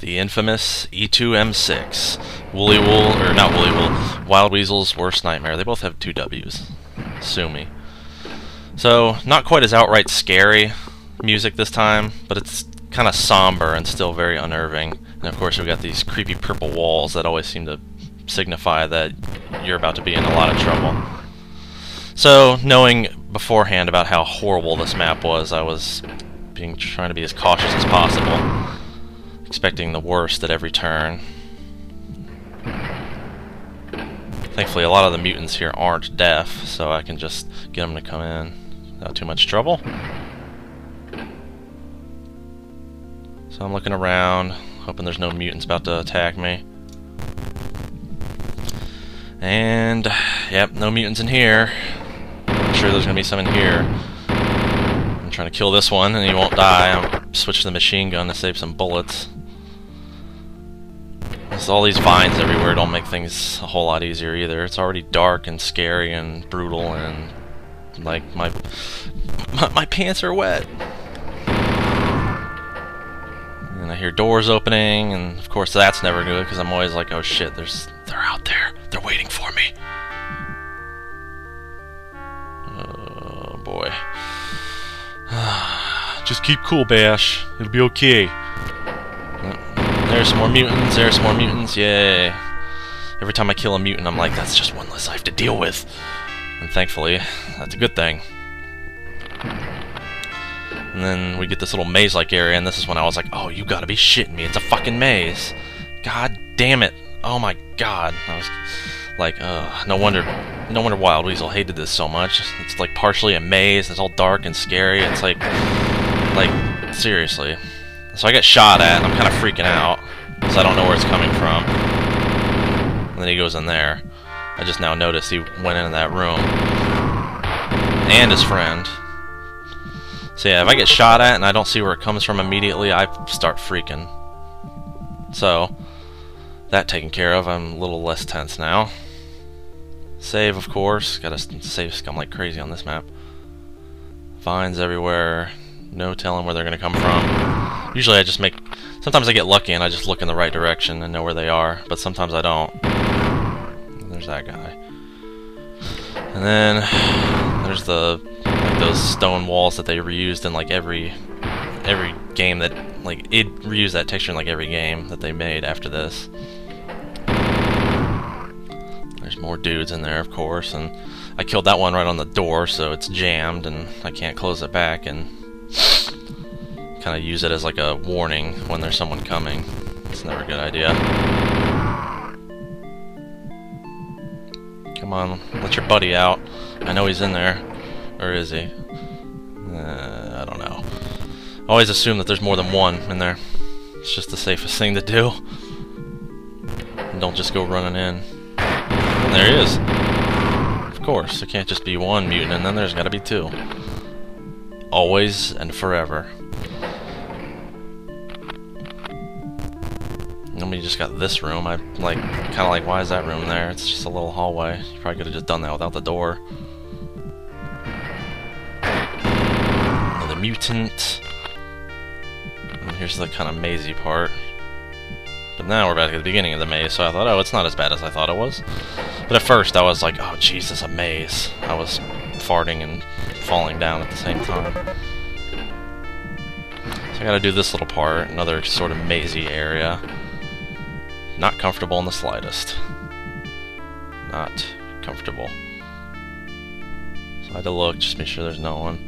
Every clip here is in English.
The infamous E2M6. Not Woolly Wool, WildWeasel's worst nightmare. They both have two W's. Sue me. So, not quite as outright scary music this time, but it's kind of somber and still very unnerving. And of course, we've got these creepy purple walls that always seem to signify that you're about to be in a lot of trouble. So, knowing beforehand about how horrible this map was, I was trying to be as cautious as possible, expecting the worst at every turn. Thankfully, a lot of the mutants here aren't deaf, so I can just get them to come in without too much trouble. So I'm looking around, hoping there's no mutants about to attack me. And, yep, no mutants in here. I'm sure there's going to be some in here. I'm trying to kill this one, and he won't die. I'll switch to the machine gun to save some bullets. There's all these vines everywhere don't make things a whole lot easier either. It's already dark and scary and brutal, and like my pants are wet. And I hear doors opening, and of course that's never good because I'm always like, oh shit, they're out there. They're waiting for me. Oh boy. Just keep cool, Bashe. It'll be okay. There's some more mutants, there's some more mutants, yay. Every time I kill a mutant, I'm like, that's just one less I have to deal with. And thankfully, that's a good thing. And then we get this little maze-like area, and this is when I was like, oh, you gotta be shitting me, it's a fucking maze. God damn it. Oh my god. I was like, no wonder WildWeasel hated this so much. It's like partially a maze, it's all dark and scary, it's like, seriously. So I get shot at, and I'm kind of freaking out, because I don't know where it's coming from. And then he goes in there. I just now noticed he went into that room. And his friend. So yeah, if I get shot at and I don't see where it comes from immediately, I start freaking. So, that taken care of, I'm a little less tense now. Save, of course. Gotta save scum like crazy on this map. Vines everywhere. No telling where they're gonna come from. Usually I just sometimes I get lucky and I just look in the right direction and know where they are, but sometimes I don't. And there's that guy. And then there's those stone walls that they reused in like every game that it reused that texture in like every game that they made after this. There's more dudes in there, of course, and I killed that one right on the door, so it's jammed and I can't close it back, and kind of use it as like a warning when there's someone coming. It's never a good idea. Come on, let your buddy out. I know he's in there. Or is he? I don't know. I always assume that there's more than one in there. It's just the safest thing to do. And don't just go running in. And there he is. Of course, there can't just be one mutant, and then there's gotta be two. Always and forever. And we just got this room. I kind of like, why is that room there? It's just a little hallway. You probably could have just done that without the door. Another mutant. And here's the kind of mazy part. But now we're back at the beginning of the maze, so I thought, oh, it's not as bad as I thought it was. But at first I was like, oh Jesus, a maze. I was farting and falling down at the same time. So I gotta do this little part, another sort of mazy area. Not comfortable in the slightest. Not comfortable. So I had to look, just make sure there's no one.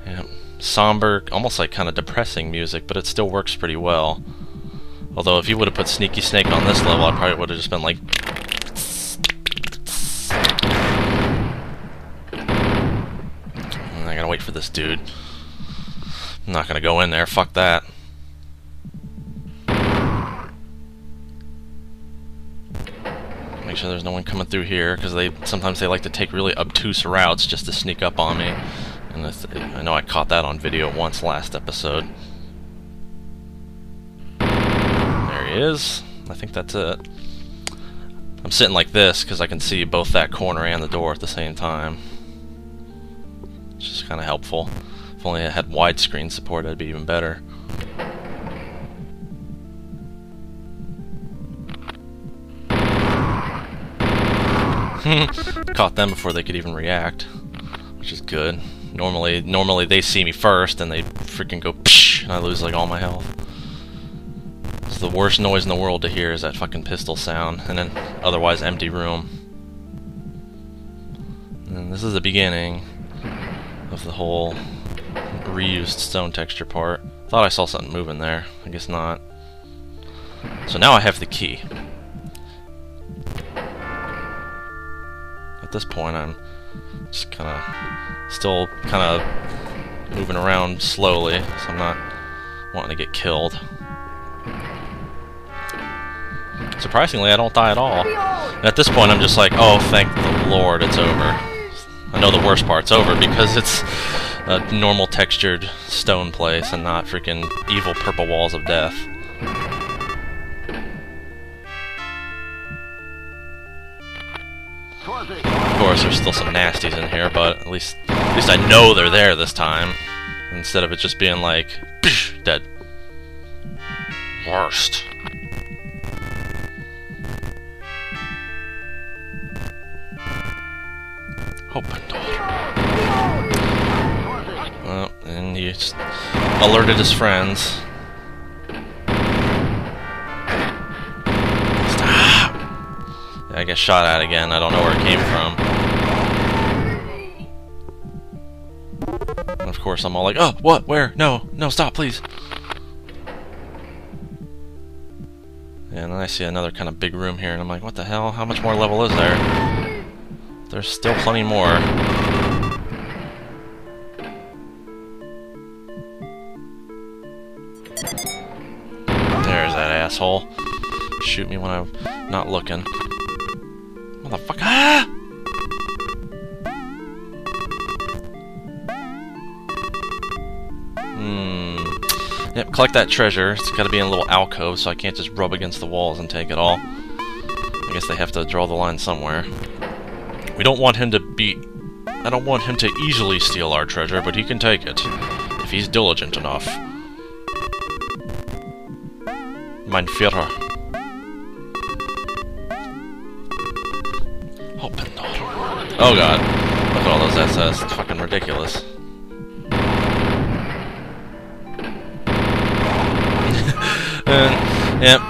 Yeah, somber, almost like kind of depressing music, but it still works pretty well. Although if you would have put Sneaky Snake on this level, I probably would have just been like... I gotta wait for this dude. I'm not gonna go in there, fuck that. Make sure there's no one coming through here, because sometimes they like to take really obtuse routes just to sneak up on me. And I know I caught that on video once last episode. There he is. I think that's it. I'm sitting like this because I can see both that corner and the door at the same time. It's just kind of helpful. If only I had widescreen support, that'd be even better. Caught them before they could even react, which is good. Normally they see me first and they freaking go psh, and I lose like all my health. It's the worst noise in the world to hear is that fucking pistol sound, and then otherwise empty room. And this is the beginning of the whole reused stone texture part. Thought I saw something moving there. I guess not. So now I have the key. At this point, I'm just still kind of moving around slowly, so I'm not wanting to get killed. Surprisingly, I don't die at all. And at this point, I'm just like, oh, thank the Lord, it's over. I know the worst part's over because it's a normal textured stone place and not freaking evil purple walls of death. Of course, there's still some nasties in here, but at least I know they're there this time, instead of it just being like, psh, dead. Worst. Open door. Well, and he just alerted his friends. Stop! Yeah, I get shot at again. I don't know where it came from. And of course, I'm all like, oh, what? Where? No, stop, please. And then I see another kind of big room here, and I'm like, what the hell? How much more level is there? There's still plenty more. There's that asshole. Shoot me when I'm not looking. Motherfucker! Ah! Yep, collect that treasure. It's gotta be in a little alcove, so I can't just rub against the walls and take it all. I guess they have to draw the line somewhere. We don't want him to I don't want him to easily steal our treasure, but he can take it, if he's diligent enough. Mein Führer. Open door. Oh god. Look at all those SS. It's fucking ridiculous. And, yep,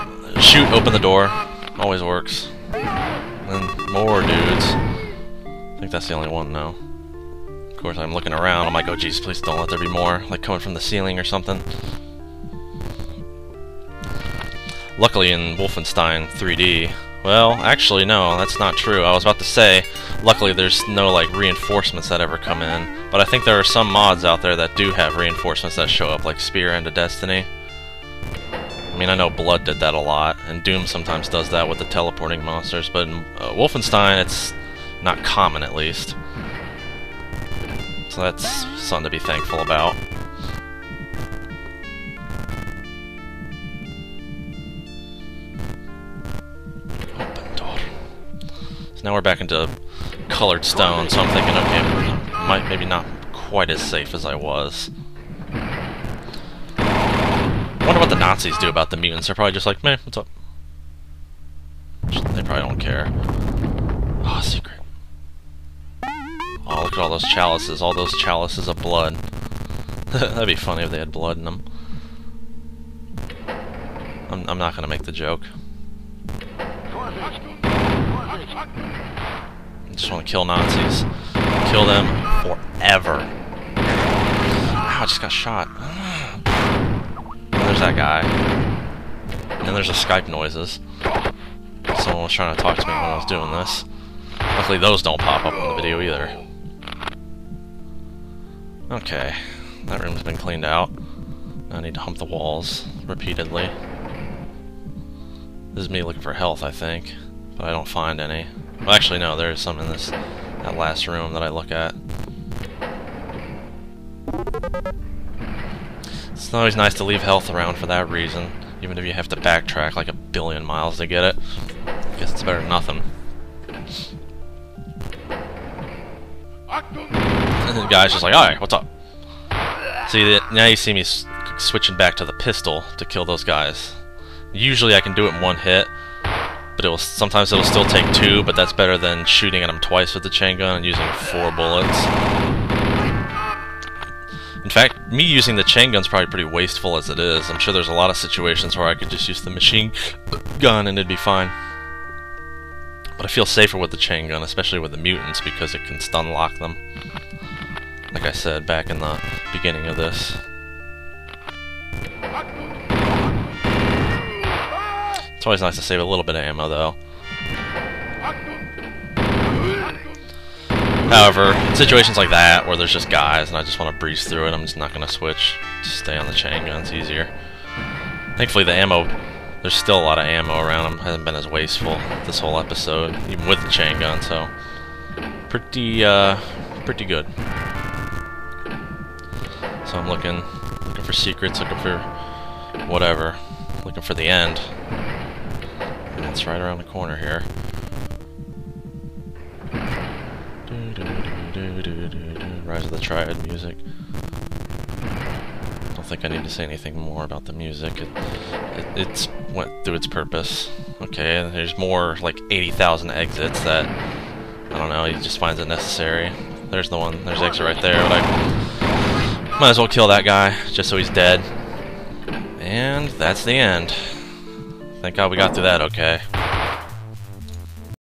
shoot, open the door. Always works. And more dudes. I think that's the only one now. Of course, I'm looking around. I'm like, oh jeez, please don't let there be more. Like coming from the ceiling or something. Luckily in Wolfenstein 3D... Well, actually, no, that's not true. I was about to say, luckily there's no, like, reinforcements that ever come in. But I think there are some mods out there that do have reinforcements that show up, like Spear End of Destiny. I mean, I know Blood did that a lot, and Doom sometimes does that with the teleporting monsters, but in Wolfenstein, it's not common, at least. So that's something to be thankful about. Open door. So now we're back into colored stone, so I'm thinking, okay, maybe not quite as safe as I was. I wonder what the Nazis do about the mutants. They're probably just like, meh, what's up? They probably don't care. Oh, secret. Oh, look at all those chalices. All those chalices of blood. That'd be funny if they had blood in them. I'm not gonna make the joke. I just want to kill Nazis. Kill them forever. Ow, I just got shot. There's that guy. And then there's the Skype noises. Someone was trying to talk to me when I was doing this. Luckily those don't pop up in the video either. Okay. That room's been cleaned out. Now I need to hump the walls repeatedly. This is me looking for health, I think. But I don't find any. Well, actually no, there's some in that last room that I look at. It's always nice to leave health around for that reason, even if you have to backtrack like 1 billion miles to get it. I guess it's better than nothing. And the guy's just like, alright, what's up? See, now you see me switching back to the pistol to kill those guys. Usually I can do it in one hit, but sometimes it'll still take 2, but that's better than shooting at him twice with the chain gun and using 4 bullets. In fact, me using the chain gun's probably pretty wasteful as it is. I'm sure there's a lot of situations where I could just use the machine gun and it'd be fine. But I feel safer with the chain gun, especially with the mutants, because it can stun lock them. Like I said back in the beginning of this. It's always nice to save a little bit of ammo, though. However, in situations like that, where there's just guys and I just want to breeze through it, I'm just not going to switch. Just stay on the chain gun, it's easier. Thankfully the ammo, there's still a lot of ammo around them. Hasn't been as wasteful this whole episode, even with the chain gun, so... Pretty good. So I'm looking for secrets, looking for whatever. Looking for the end. And it's right around the corner here. Rise of the Triad music. I don't think I need to say anything more about the music. It's went through its purpose. Okay, and there's more, like 80,000 exits that, I don't know, he just finds it necessary. There's the one, there's the exit right there, but I might as well kill that guy, just so he's dead. And that's the end. Thank God we got through that okay.